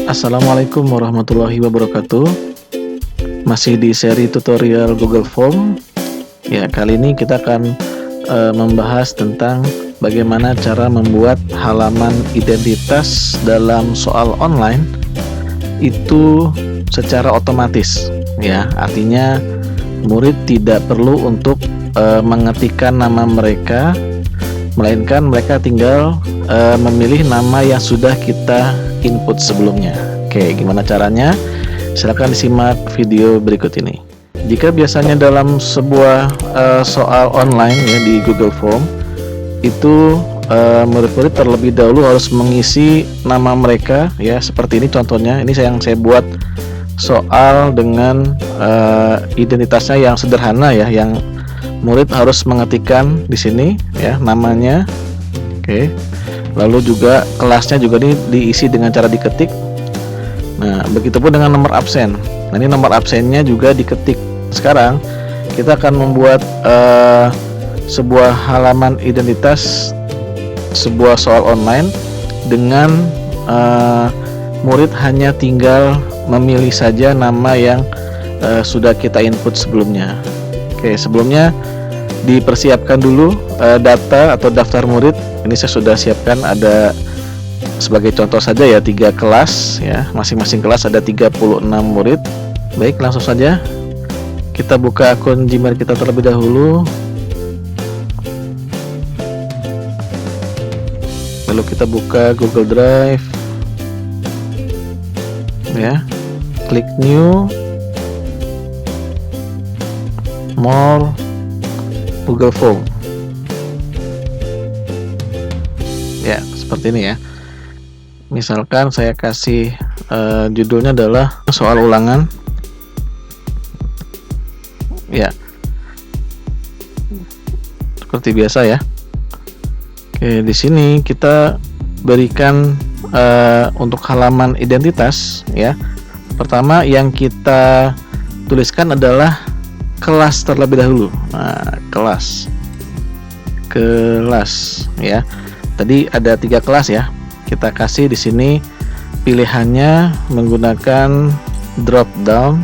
Assalamualaikum warahmatullahi wabarakatuh. Masih di seri tutorial Google Form. Ya, kali ini kita akan membahas tentang bagaimana cara membuat halaman identitas dalam soal online itu secara otomatis. Ya, artinya murid tidak perlu untuk mengetikkan nama mereka, melainkan mereka tinggal memilih nama yang sudah kita input sebelumnya. Oke, gimana caranya? Silahkan disimak video berikut ini. Jika biasanya dalam sebuah soal online ya di Google Form itu murid-murid terlebih dahulu harus mengisi nama mereka ya, seperti ini contohnya. Ini yang saya buat soal dengan identitasnya yang sederhana ya, yang murid harus mengetikkan di sini ya namanya. Oke. Lalu juga kelasnya juga diisi dengan cara diketik. Nah, begitupun dengan nomor absen. Nah, ini nomor absennya juga diketik. Sekarang kita akan membuat sebuah halaman identitas sebuah soal online dengan murid hanya tinggal memilih saja nama yang sudah kita input sebelumnya. Oke, sebelumnya dipersiapkan dulu data atau daftar murid. Ini saya sudah siapkan, ada sebagai contoh saja ya 3 kelas ya, masing-masing kelas ada 36 murid. Baik, langsung saja kita buka akun Gmail kita terlebih dahulu. Lalu kita buka Google Drive ya, klik new, more, Google Form. Ya, seperti ini ya. Misalkan saya kasih judulnya adalah soal ulangan. Ya, seperti biasa ya. Oke, di sini kita berikan untuk halaman identitas ya. Pertama yang kita tuliskan adalah kelas terlebih dahulu. Nah, kelas ya. Tadi ada 3 kelas ya. Kita kasih di sini pilihannya menggunakan drop down.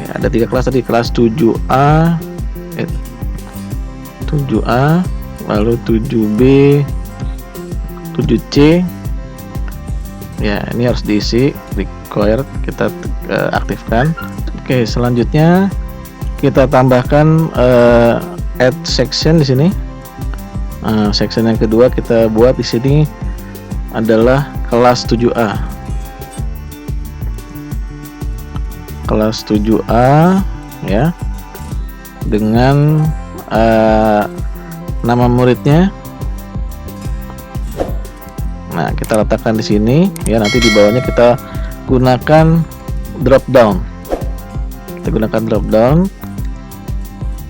Ya, ada 3 kelas tadi, kelas 7A, lalu 7B, 7C. Ya, ini harus diisi, required, kita aktifkan. Oke, selanjutnya kita tambahkan add section di sini. Section yang kedua kita buat di sini adalah kelas 7A. Kelas 7A ya, dengan nama muridnya. Nah, kita letakkan di sini ya, nanti di bawahnya kita gunakan drop down. Kita gunakan drop down.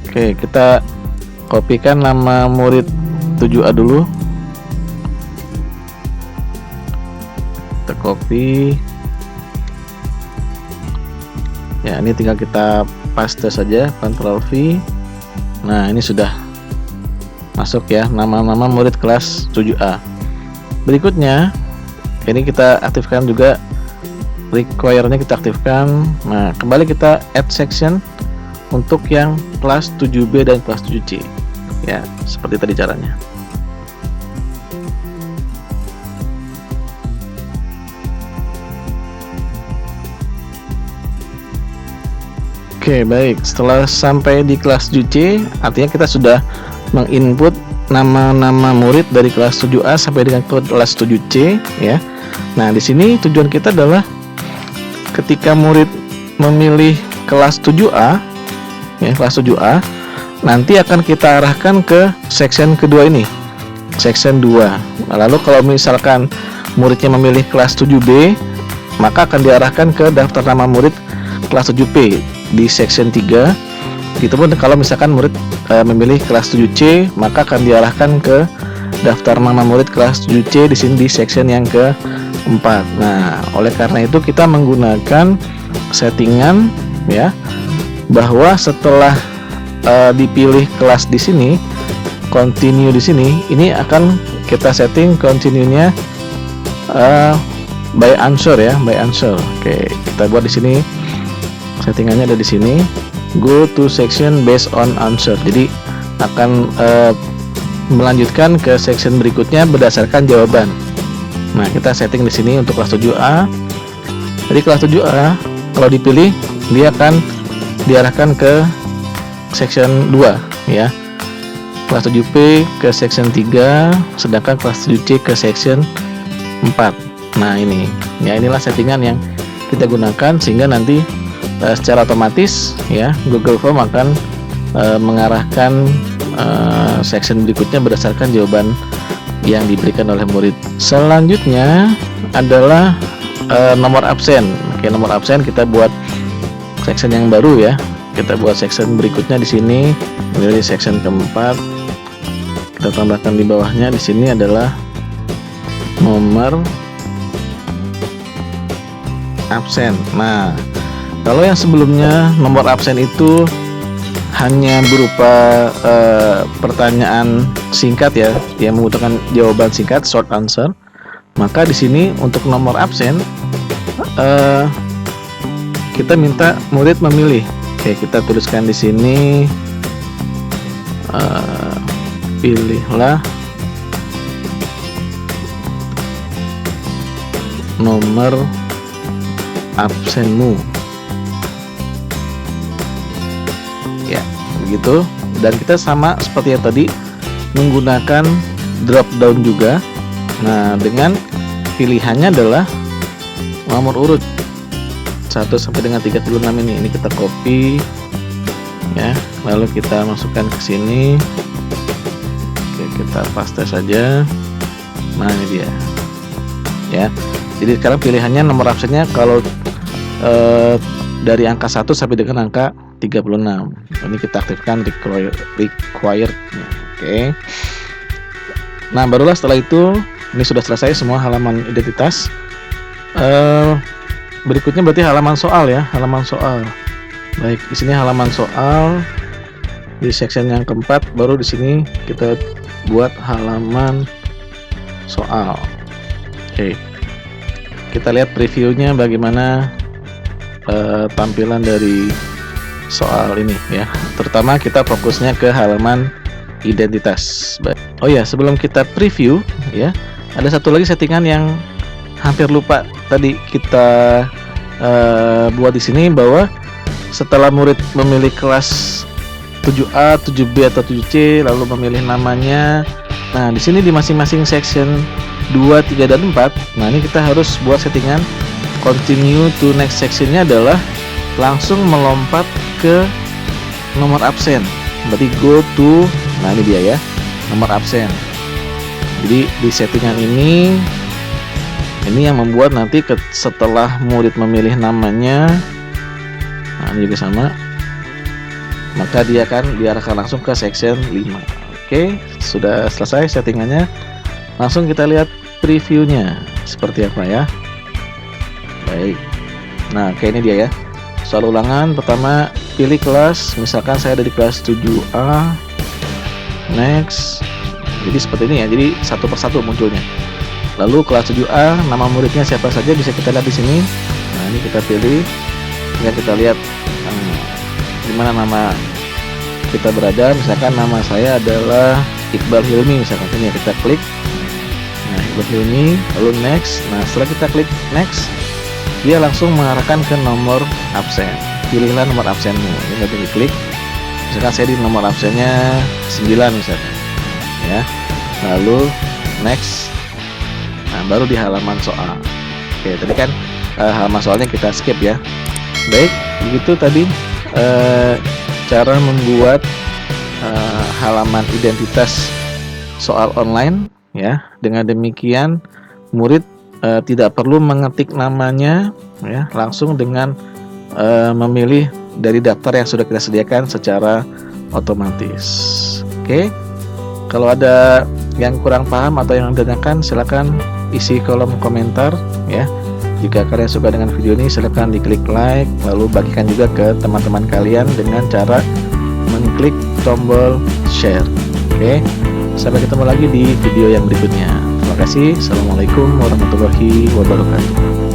Oke, kita kopikan nama murid 7A dulu. Kita copy. Ya, ini tinggal kita paste saja, Ctrl V. Nah, ini sudah masuk ya nama-nama murid kelas 7A. Berikutnya, ini kita aktifkan juga require-nya, kita aktifkan. Nah, kembali kita add section untuk yang kelas 7B dan kelas 7C. Ya, seperti tadi caranya. Oke, baik. Setelah sampai di kelas 7C, artinya kita sudah menginput nama-nama murid dari kelas 7A sampai dengan kelas 7C ya. Nah, di sini tujuan kita adalah ketika murid memilih kelas 7A ya, kelas 7A, nanti akan kita arahkan ke section kedua ini, section 2. Lalu kalau misalkan muridnya memilih kelas 7B, maka akan diarahkan ke daftar nama murid kelas 7P di section 3. Begitupun kalau misalkan murid memilih kelas 7C, maka akan diarahkan ke daftar nama murid kelas 7C di sini di section yang ke-4. Nah, oleh karena itu kita menggunakan settingan ya, bahwa setelah dipilih kelas di sini, continue di sini, ini akan kita setting continue-nya by answer ya, by answer. Oke, kita buat di sini settingannya ada di sini. Go to section based on answer. Jadi akan melanjutkan ke section berikutnya berdasarkan jawaban. Nah, kita setting di sini untuk kelas 7A. Jadi kelas 7A kalau dipilih dia akan diarahkan ke section 2 ya. Kelas 7P ke section 3, sedangkan kelas 7C ke section 4. Nah, inilah settingan yang kita gunakan sehingga nanti secara otomatis ya Google Form akan mengarahkan section berikutnya berdasarkan jawaban yang diberikan oleh murid. Selanjutnya adalah nomor absen. Oke, nomor absen kita buat section yang baru ya. Kita buat section berikutnya di sini, ini section keempat. Kita tambahkan di bawahnya di sini adalah nomor absen. Nah, kalau yang sebelumnya nomor absen itu hanya berupa pertanyaan singkat ya, yang membutuhkan jawaban singkat, short answer. Maka di sini untuk nomor absen kita minta murid memilih. Oke, kita tuliskan di sini pilihlah nomor absenmu. Ya, begitu. Dan kita sama seperti yang tadi menggunakan drop down juga. Nah, dengan pilihannya adalah nomor urut 1 sampai dengan 36 ini kita copy ya, lalu kita masukkan ke sini. Oke, kita paste saja. Nah, ini dia ya. Jadi sekarang pilihannya nomor absennya kalau dari angka 1 sampai dengan angka 36. Ini kita aktifkan required. Oke. Nah, barulah setelah itu ini sudah selesai semua halaman identitas. Berikutnya berarti halaman soal ya, halaman soal. Baik, di sini halaman soal di section yang keempat, baru di sini kita buat halaman soal. Oke. Kita lihat previewnya bagaimana tampilan dari soal ini ya. Terutama kita fokusnya ke halaman identitas. Oh ya, sebelum kita preview ya, ada satu lagi settingan yang hampir lupa tadi kita buat di sini, bahwa setelah murid memilih kelas 7A, 7B atau 7C lalu memilih namanya. Nah, di sini di masing-masing section 2, 3 dan 4. Nah, ini kita harus buat settingan continue to next sectionnya adalah langsung melompat ke nomor absen. Berarti go to, nah ini dia ya, nomor absen. Jadi di settingan ini yang membuat nanti setelah murid memilih namanya, nah ini juga sama, maka dia akan diarahkan langsung ke section 5. Oke, sudah selesai settingannya. Langsung kita lihat previewnya seperti apa ya. Baik. Nah, kayak ini dia ya. Soal ulangan pertama, pilih kelas, misalkan saya ada di kelas 7A. Next. Jadi seperti ini ya. Jadi satu persatu munculnya. Lalu kelas 7A, nama muridnya siapa saja bisa kita lihat di sini. Nah, ini kita pilih. Ya, kita lihat di mana nama kita berada. Misalkan nama saya adalah Iqbal Hilmi, misalkan ini ya, kita klik. Nah, Iqbal Hilmi, lalu next. Nah, setelah kita klik next, dia langsung mengarahkan ke nomor absen. Pilihlah nomor absenmu. Ini nanti diklik. Misalkan saya di nomor absennya 9 misalkan. Ya. Lalu next. Nah, baru di halaman soal. Oke, tadi kan halaman soalnya kita skip ya. Baik, begitu tadi cara membuat halaman identitas soal online ya. Dengan demikian murid tidak perlu mengetik namanya ya, langsung dengan memilih dari daftar yang sudah kita sediakan secara otomatis. Oke. Kalau ada yang kurang paham atau yang ditanyakan, silakan isi kolom komentar ya. Jika kalian suka dengan video ini, silakan diklik like, lalu bagikan juga ke teman-teman kalian dengan cara mengklik tombol share. Oke. Sampai ketemu lagi di video yang berikutnya. Terima kasih. Assalamualaikum warahmatullahi wabarakatuh.